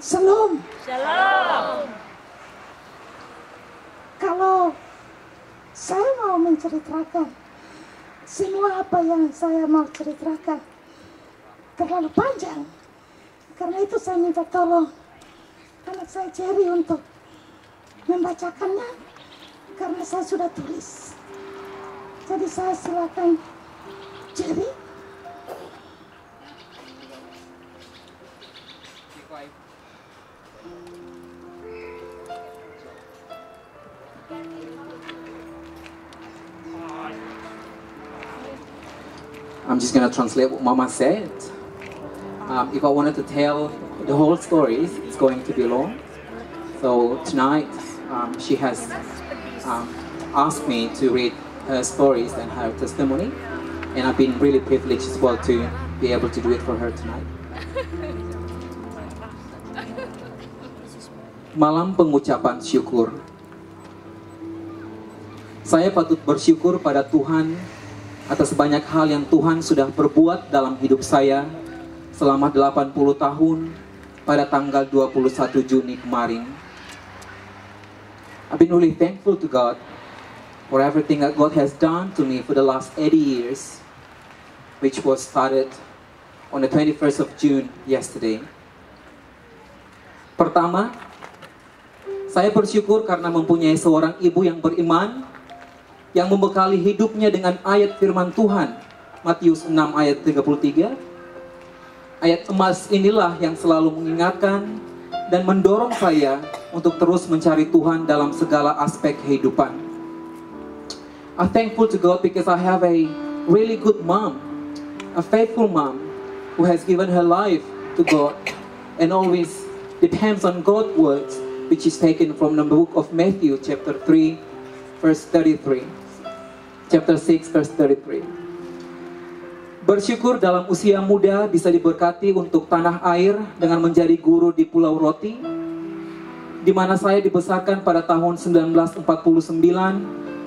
Shalom. Shalom. Kalau saya mau menceritakan semua apa yang saya mau ceritakan terlalu panjang, karena itu saya minta tolong anak saya Jerry untuk membacakannya, karena saya sudah tulis. Jadi saya silakan Jerry. I'm just gonna translate what Mama said. If I wanted to tell the whole story, it's going to be long. So tonight, she has asked me to read her stories and her testimony, and I've been really privileged as well to be able to do it for her tonight. Malam pengucapan syukur. Saya patut bersyukur pada Tuhan atas banyak hal yang Tuhan sudah perbuat dalam hidup saya selama 80 tahun pada tanggal 21 Juni kemarin. I've been really thankful to God for everything that God has done to me for the last 80 years, which was started on the 21st of June yesterday. Pertama, saya bersyukur karena mempunyai seorang ibu yang beriman, yang membekali hidupnya dengan ayat firman Tuhan, Matius 6 ayat 33. Ayat emas inilah yang selalu mengingatkan dan mendorong saya untuk terus mencari Tuhan dalam segala aspek kehidupan. I'm thankful to God because I have a really good mom, a faithful mom who has given her life to God and always depends on God's words, which is taken from the book of Matthew chapter 3 verse 33. Chapter 6 verse 33. Bersyukur dalam usia muda bisa diberkati untuk tanah air dengan menjadi guru di Pulau Roti, di mana saya dibesarkan pada tahun 1949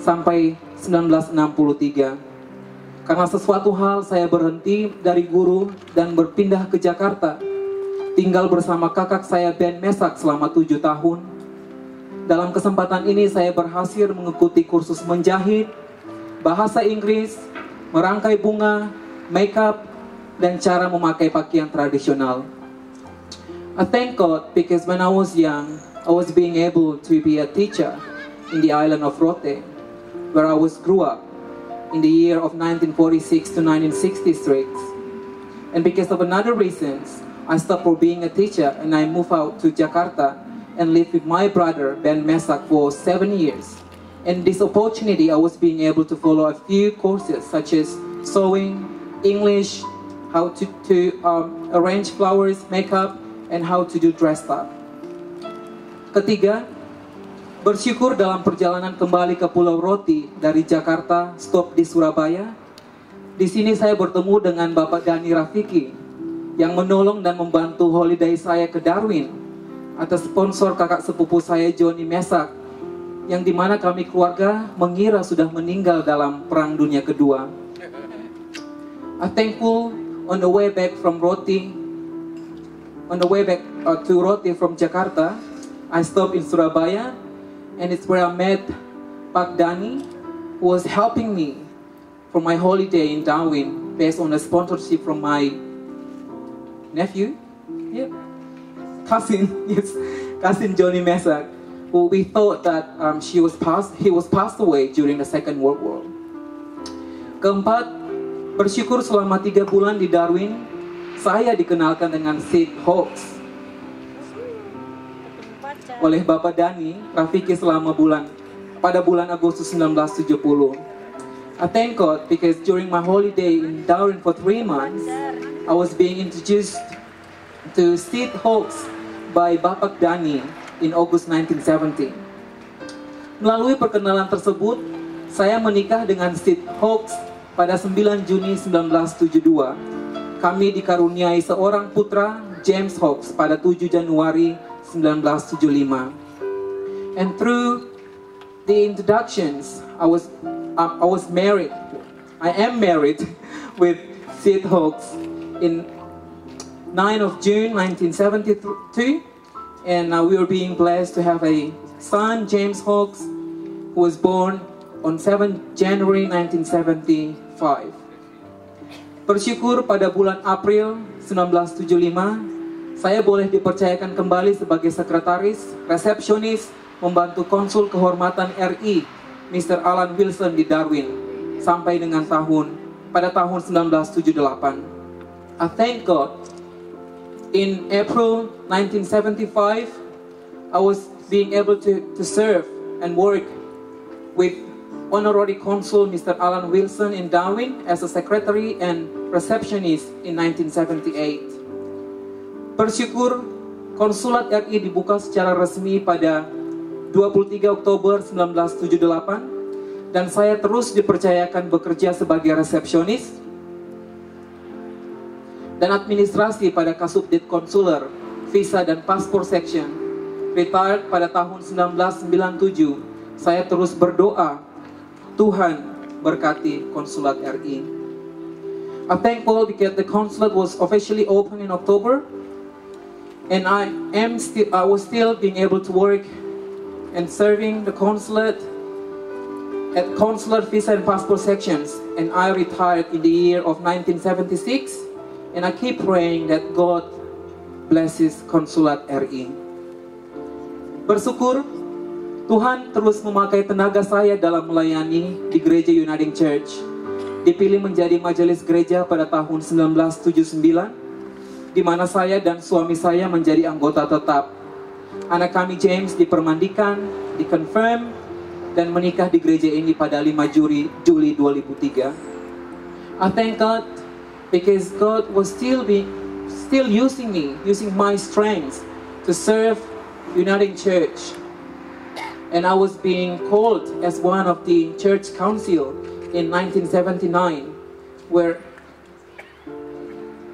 sampai 1963. Karena sesuatu hal saya berhenti dari guru dan berpindah ke Jakarta, tinggal bersama kakak saya Ben Mesak selama 7 tahun. Dalam kesempatan ini saya berhasil mengikuti kursus menjahit, bahasa Inggris, merangkai bunga, makeup, dan cara memakai pakaian tradisional. I thank God because when I was young, I was being able to be a teacher in the island of Rote, where I grew up in the year of 1946 to 1966. And because of another reasons, I stopped for being a teacher and I moved out to Jakarta and lived with my brother Ben Mesak for 7 years. And this opportunity, I was being able to follow a few courses such as sewing, English, how to arrange flowers, makeup, and how to do dress up. Ketiga, bersyukur dalam perjalanan kembali ke Pulau Roti dari Jakarta, stop di Surabaya. Di sini saya bertemu dengan Bapak Dani Rafiki yang menolong dan membantu holiday saya ke Darwin atas sponsor kakak sepupu saya Johnny Mesak, yang dimana kami keluarga mengira sudah meninggal dalam Perang Dunia Kedua. I'm thankful on the way back from Roti, to Roti from Jakarta, I stopped in Surabaya, and it's where I met Pak Dani, who was helping me for my holiday in Darwin based on a sponsorship from my nephew, cousin Johnny Mesak. We thought that he was passed away during the Second World War. Keempat, bersyukur selama 3 bulan di Darwin, saya dikenalkan dengan Sid Hawks oleh Bapak Dani Rafiki pada bulan Agustus 1970. I thank God because during my holiday in Darwin for 3 months, I was being introduced to Sid Hawks by Bapak Dani in August 1970. Melalui perkenalan tersebut, saya menikah dengan Sid Hawks pada 9 Juni 1972. Kami dikaruniai seorang putra, James Hawks, pada 7 Januari 1975. And through the introductions, I was married. I am married with Sid Hawks in 9 of June 1972 And we are being blessed to have a son, James Hawks, who was born on 7 January 1975. Bersyukur pada bulan April 1975, saya boleh dipercayakan kembali sebagai sekretaris, resepsionis, membantu konsul kehormatan RI, Mr. Alan Wilson di Darwin, sampai dengan pada tahun 1978. I thank God. In April 1975, I was being able to serve and work with Honorary Consul Mr. Alan Wilson in Darwin as a secretary and receptionist in 1978. Bersyukur, konsulat RI dibuka secara resmi pada 23 Oktober 1978 dan saya terus dipercayakan bekerja sebagai resepsionis dan administrasi pada Kasubdit Konsuler, Visa dan Paspor Section. Retired pada tahun 1997, saya terus berdoa, Tuhan berkati konsulat RI. I'm thankful because the consulate was officially open in October, and I was still being able to work and serving the consulate at Consular Visa and Passport Sections, and I retired in the year of 1976. And I keep praying that God blesses Konsulat RI. Bersyukur, Tuhan terus memakai tenaga saya dalam melayani di Gereja Uniting Church. Dipilih menjadi majelis gereja pada tahun 1979, di mana saya dan suami saya menjadi anggota tetap. Anak kami James dipermandikan, dikonfirm, dan menikah di gereja ini pada 5 Juli 2003. I thank God because God was still using me, using my strength to serve Uniting Church. And I was being called as one of the church council in 1979, where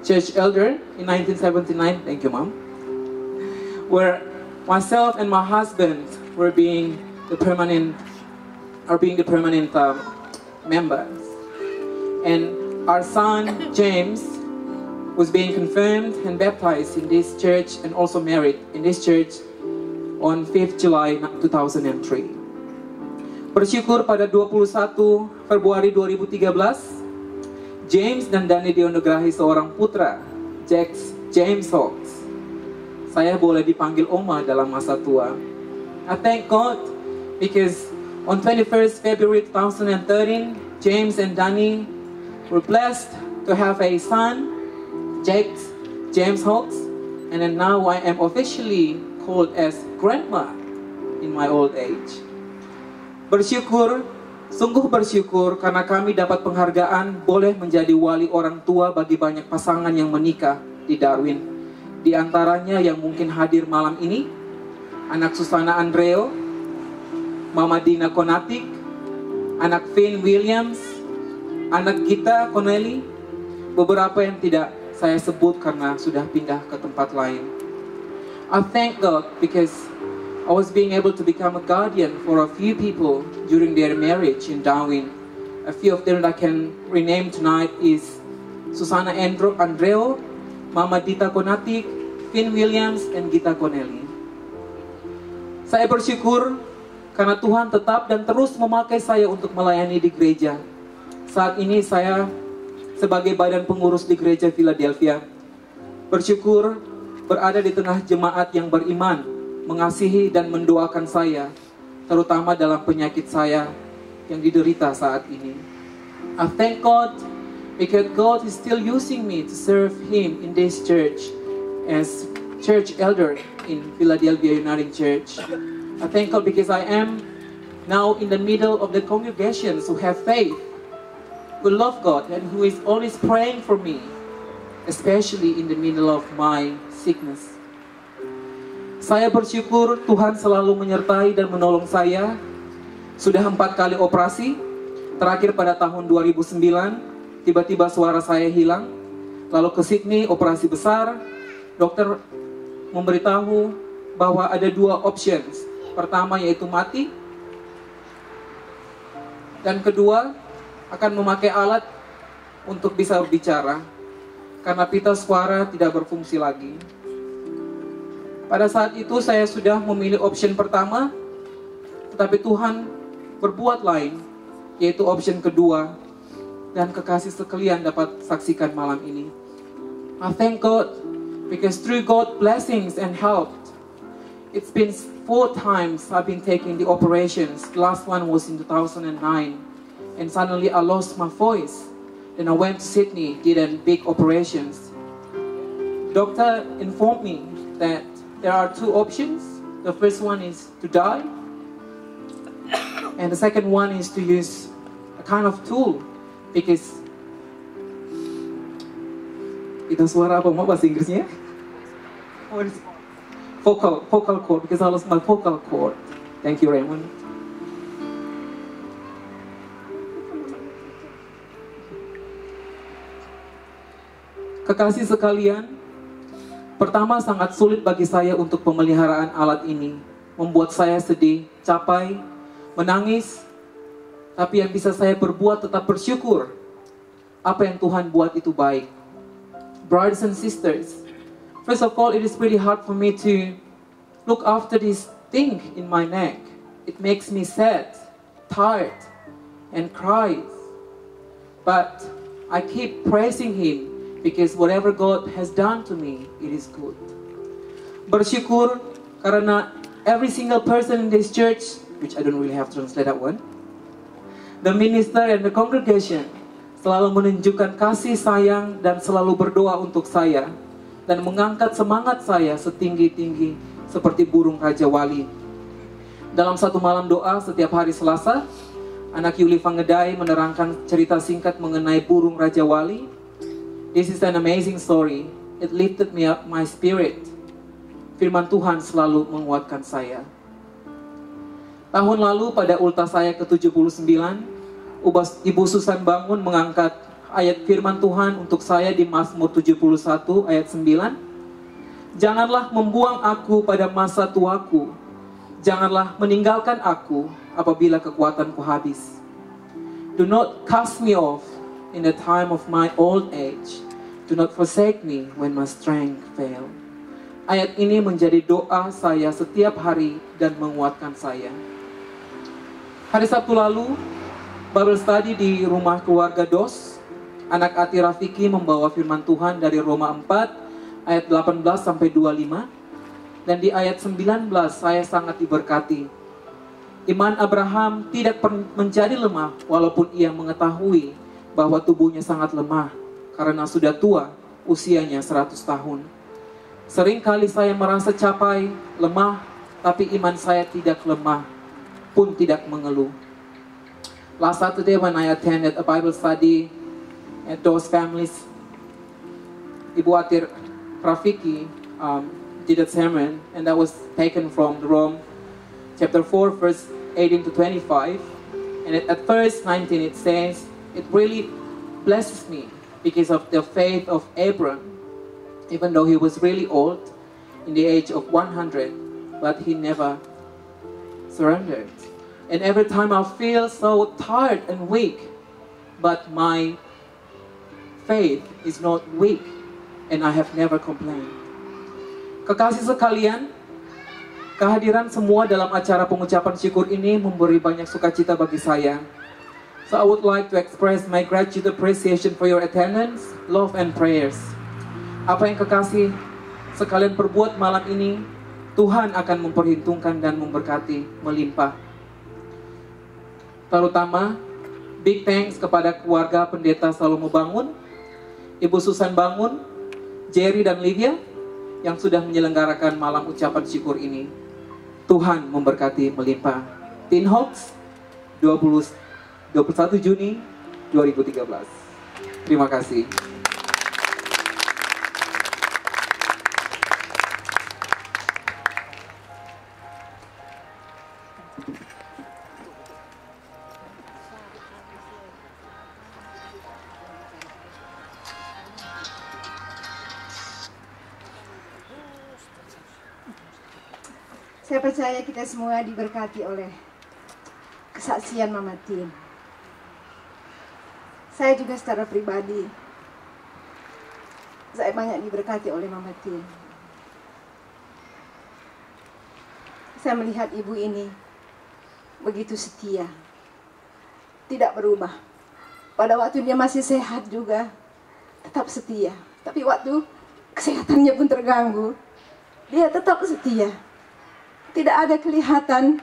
church elder in 1979, thank you mom, where myself and my husband were being the permanent members. And our son, James, was being confirmed and baptized in this church and also married in this church on 5th July 2003. Bersyukur pada 21 Februari 2013, James dan Dani dianugerahi seorang putra, James Hawks. Saya boleh dipanggil Oma dalam masa tua. I thank God because on 21st February 2013, James and Dani were blessed to have a son, James Hawks, and then now I am officially called as grandma in my old age. Bersyukur, sungguh bersyukur karena kami dapat penghargaan boleh menjadi wali orang tua bagi banyak pasangan yang menikah di Darwin. Di antaranya yang mungkin hadir malam ini, anak Susana Andreo, Mama Dina Konatik, anak Finn Williams, anak Gita Connelly, beberapa yang tidak saya sebut karena sudah pindah ke tempat lain. I thank God because I was being able to become a guardian for a few people during their marriage in Darwin. A few of them that I can rename tonight is Susana Andreo, Mama Dita Konatik, Finn Williams, and Gita Connelly. Saya bersyukur karena Tuhan tetap dan terus memakai saya untuk melayani di gereja. Saat ini saya sebagai badan pengurus di gereja Philadelphia. Bersyukur berada di tengah jemaat yang beriman, mengasihi dan mendoakan saya, terutama dalam penyakit saya yang diderita saat ini. I thank God because God is still using me to serve Him in this church as church elder in Philadelphia Uniting Church. I thank God because I am now in the middle of the congregations who have faith, who love God, and who is always praying for me, especially in the middle of my sickness. Saya bersyukur Tuhan selalu menyertai dan menolong saya. Sudah 4 kali operasi. Terakhir pada tahun 2009, tiba-tiba suara saya hilang. Lalu ke Sydney, operasi besar. Dokter memberitahu bahwa ada 2 options. Pertama yaitu mati. Dan kedua, akan memakai alat untuk bisa berbicara. Karena pita suara tidak berfungsi lagi. Pada saat itu saya sudah memilih option pertama, tetapi Tuhan berbuat lain, yaitu option kedua, dan kekasih sekalian dapat saksikan malam ini. I thank God because through God's blessings and help, it's been 4 times I've been taking the operations. The last one was in 2009, and suddenly I lost my voice. Then I went to Sydney, did a big operations. Doctor informed me that there are 2 options. The first one is to die, and the second one is to use a kind of tool, because itu suara apa bahasa Inggrisnya? What is it? Vocal cord, because I lost my vocal cord. Thank you, Raymond. Kekasih sekalian, pertama sangat sulit bagi saya untuk pemeliharaan alat ini. Membuat saya sedih, capai, menangis. Tapi yang bisa saya perbuat tetap bersyukur. Apa yang Tuhan buat itu baik. Brothers and sisters, first of all, it is really hard for me to look after this thing in my neck. It makes me sad, tired, and cry. But I keep praising Him because whatever God has done to me, it is good. Bersyukur karena every single person in this church, which I don't really have to translate that one, the minister and the congregation selalu menunjukkan kasih sayang dan selalu berdoa untuk saya dan mengangkat semangat saya setinggi-tinggi seperti burung Raja Wali. Dalam satu malam doa setiap hari Selasa, anak Yuli Vangedai menerangkan cerita singkat mengenai burung Raja Wali. This is an amazing story. It lifted me up my spirit. Firman Tuhan selalu menguatkan saya. Tahun lalu pada ultah saya ke-79, Ibu Susan Bangun mengangkat ayat firman Tuhan untuk saya di Mazmur 71 ayat 9. Janganlah membuang aku pada masa tuaku. Janganlah meninggalkan aku apabila kekuatanku habis. Do not cast me off in the time of my old age. Do not forsake me when my strength fail. Ayat ini menjadi doa saya setiap hari dan menguatkan saya. Hari Sabtu lalu, Bible study di rumah keluarga Dos. Anak Ati Rafiki membawa firman Tuhan dari Roma 4 ayat 18 sampai 25. Dan di ayat 19 saya sangat diberkati. Iman Abraham tidak menjadi lemah walaupun ia mengetahui bahwa tubuhnya sangat lemah karena sudah tua, usianya 100 tahun. Seringkali saya merasa capai, lemah, tapi iman saya tidak lemah, pun tidak mengeluh. Last Saturday when I attended a Bible study at those families, Ibu Atir Rafiki did a sermon, and that was taken from Rome chapter 4 verse 18 to 25. And at verse 19 it says, it really blesses me because of the faith of Abram, even though he was really old, in the age of 100, but he never surrendered. And every time I feel so tired and weak, but my faith is not weak, and I have never complained. Kekasih sekalian, kehadiran semua dalam acara pengucapan syukur ini memberi banyak sukacita bagi saya. So I would like to express my gratitude, appreciation for your attendance, love and prayers. Apa yang kekasih sekalian perbuat malam ini, Tuhan akan memperhitungkan dan memberkati melimpah. Terutama, big thanks kepada keluarga Pendeta Salomo Bangun, Ibu Susan Bangun, Jerry dan Livia, yang sudah menyelenggarakan malam ucapan syukur ini. Tuhan memberkati melimpah. Tin Hawks, 21 Juni 2013. Terima kasih. Saya percaya kita semua diberkati oleh kesaksian Mama Tin. Saya juga secara pribadi, saya banyak diberkati oleh Mama Tin. saya melihat ibu ini begitu setia, tidak berubah. Pada waktu dia masih sehat juga tetap setia. Tapi waktu kesehatannya pun terganggu, dia tetap setia. Tidak ada kelihatan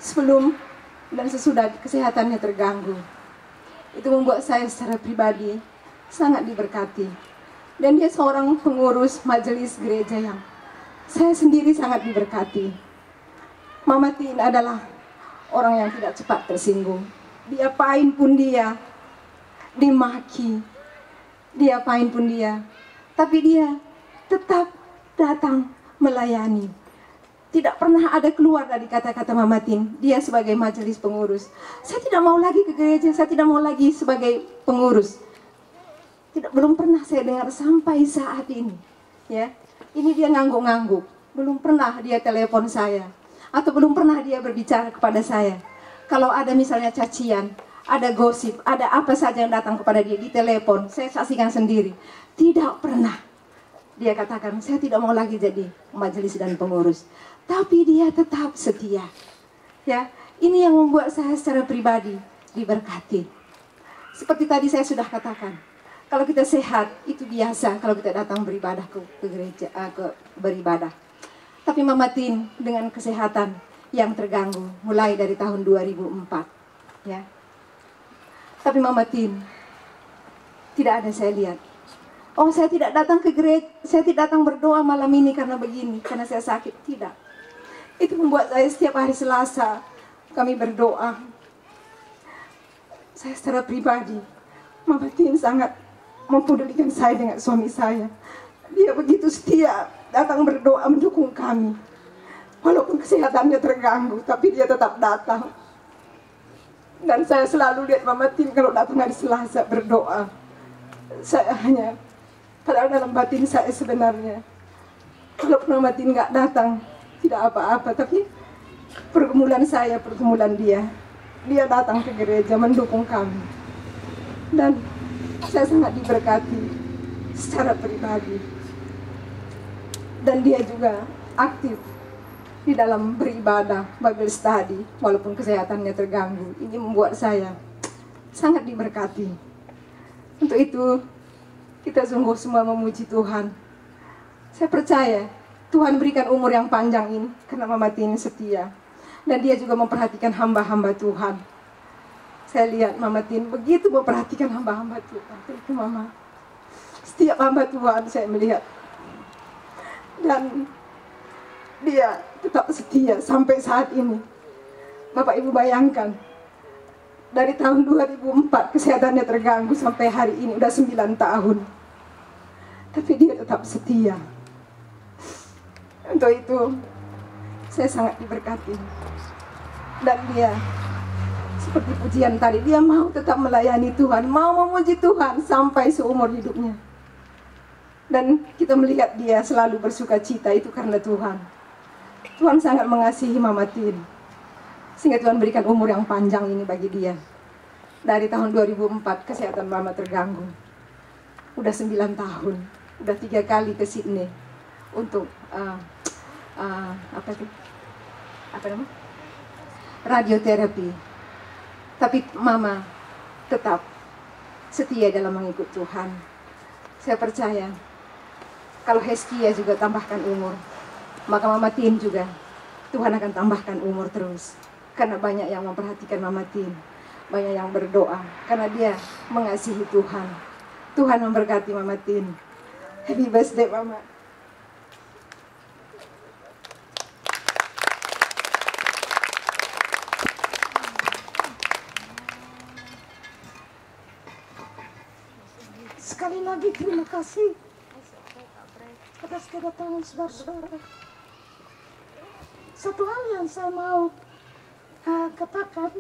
sebelum dan sesudah kesehatannya terganggu. Itu membuat saya secara pribadi sangat diberkati. Dan dia seorang pengurus majelis gereja yang saya sendiri sangat diberkati. Mama Tin adalah orang yang tidak cepat tersinggung. Diapain pun dia, dimaki, diapain pun dia, tapi dia tetap datang melayani. Tidak pernah ada keluar dari kata-kata Mama Tin. Dia sebagai majelis pengurus, saya tidak mau lagi ke gereja, saya tidak mau lagi sebagai pengurus. Belum pernah saya dengar sampai saat ini. Ya, ini dia ngangguk-ngangguk. Belum pernah dia telepon saya, atau belum pernah dia berbicara kepada saya. Kalau ada misalnya cacian, ada gosip, ada apa saja yang datang kepada dia di telepon, saya saksikan sendiri. Tidak pernah dia katakan, saya tidak mau lagi jadi majelis dan pengurus. Tapi dia tetap setia. Ya, ini yang membuat saya secara pribadi diberkati. Seperti tadi saya sudah katakan, kalau kita sehat itu biasa kalau kita datang beribadah ke gereja, beribadah. Tapi Mama Tin dengan kesehatan yang terganggu mulai dari tahun 2004, ya. Tapi Mama Tin tidak ada saya lihat. Oh, saya tidak datang ke gereja, saya tidak datang berdoa malam ini karena begini, karena saya sakit. Tidak. Itu membuat saya setiap hari Selasa kami berdoa. Saya secara pribadi, Mama Tin sangat mempedulikan saya dengan suami saya. Dia begitu setia datang berdoa mendukung kami. Walaupun kesehatannya terganggu, tapi dia tetap datang. Dan saya selalu lihat Mama Tin kalau datang hari Selasa berdoa. Saya hanya, padahal dalam batin saya sebenarnya, kalau Mama Tin nggak datang, tidak apa-apa. Tapi pergumulan saya, pergumulan dia datang ke gereja mendukung kami. Dan saya sangat diberkati secara pribadi. Dan dia juga aktif di dalam beribadah, Bible study, walaupun kesehatannya terganggu. Ini membuat saya sangat diberkati. Untuk itu, kita sungguh semua memuji Tuhan. Saya percaya Tuhan berikan umur yang panjang ini karena Mama Tin setia. Dan dia juga memperhatikan hamba-hamba Tuhan. Saya lihat Mama Tin begitu memperhatikan hamba-hamba Tuhan. Itu Mama. Setiap hamba Tuhan saya melihat. Dan dia tetap setia sampai saat ini. Bapak Ibu bayangkan, dari tahun 2004 kesehatannya terganggu sampai hari ini udah 9 tahun. Tapi dia tetap setia. Untuk itu saya sangat diberkati. Dan dia seperti pujian tadi, dia mau tetap melayani Tuhan, mau memuji Tuhan sampai seumur hidupnya. Dan kita melihat dia selalu bersuka cita, itu karena Tuhan. Tuhan sangat mengasihi Mama Tin, sehingga Tuhan berikan umur yang panjang ini bagi dia. Dari tahun 2004 kesehatan Mama terganggu. Udah 9 tahun, udah 3 kali ke Sydney untuk radioterapi. Tapi Mama tetap setia dalam mengikut Tuhan. Saya percaya kalau Heskia juga tambahkan umur, maka Mama Tin juga Tuhan akan tambahkan umur terus. Karena banyak yang memperhatikan Mama Tin, banyak yang berdoa karena dia mengasihi Tuhan. Tuhan memberkati Mama Tin. Happy birthday Mama. Sekali lagi terima kasih atas kedatangan saudara-saudara. Satu hal yang saya mau katakan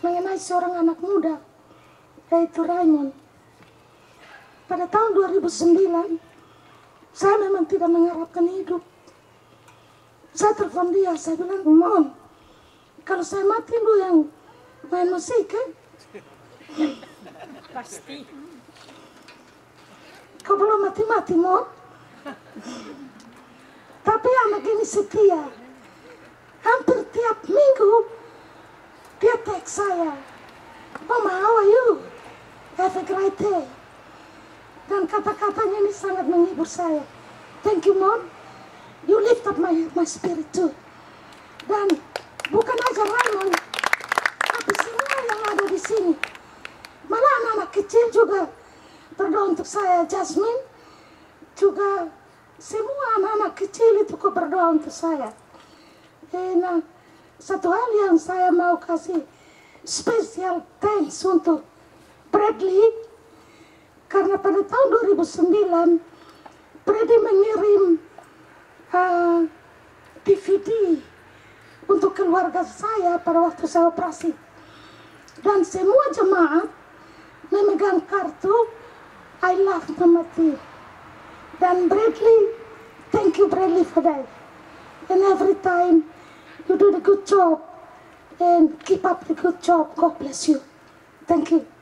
mengenai seorang anak muda, yaitu Raymond. Pada tahun 2009, saya memang tidak mengharapkan hidup. Saya telepon dia, saya bilang, Mon, kalau saya mati lu yang main musik kan? Pasti. Kau belum mati-mati, Mon. Tapi anak ini setia. hampir tiap minggu dia teks saya, Mama, how are you? Have a great day. Dan kata-katanya ini sangat menghibur saya. Thank you, Mom. You lift up my spirit too. Dan bukan aja Raymond, tapi semua yang ada di sini. Malah anak-anak kecil juga berdoa untuk saya. Jasmine juga, semua anak-anak kecil itu kok berdoa untuk saya. Nah, satu hal yang saya mau kasih special thanks untuk Bradley, karena pada tahun 2009 Bradley mengirim DVD untuk keluarga saya pada waktu saya operasi, dan semua jemaat memegang kartu I love Mama T. Dan Bradley, thank you Bradley for that. And every time you do the good job and keep up the good job. God bless you. Thank you.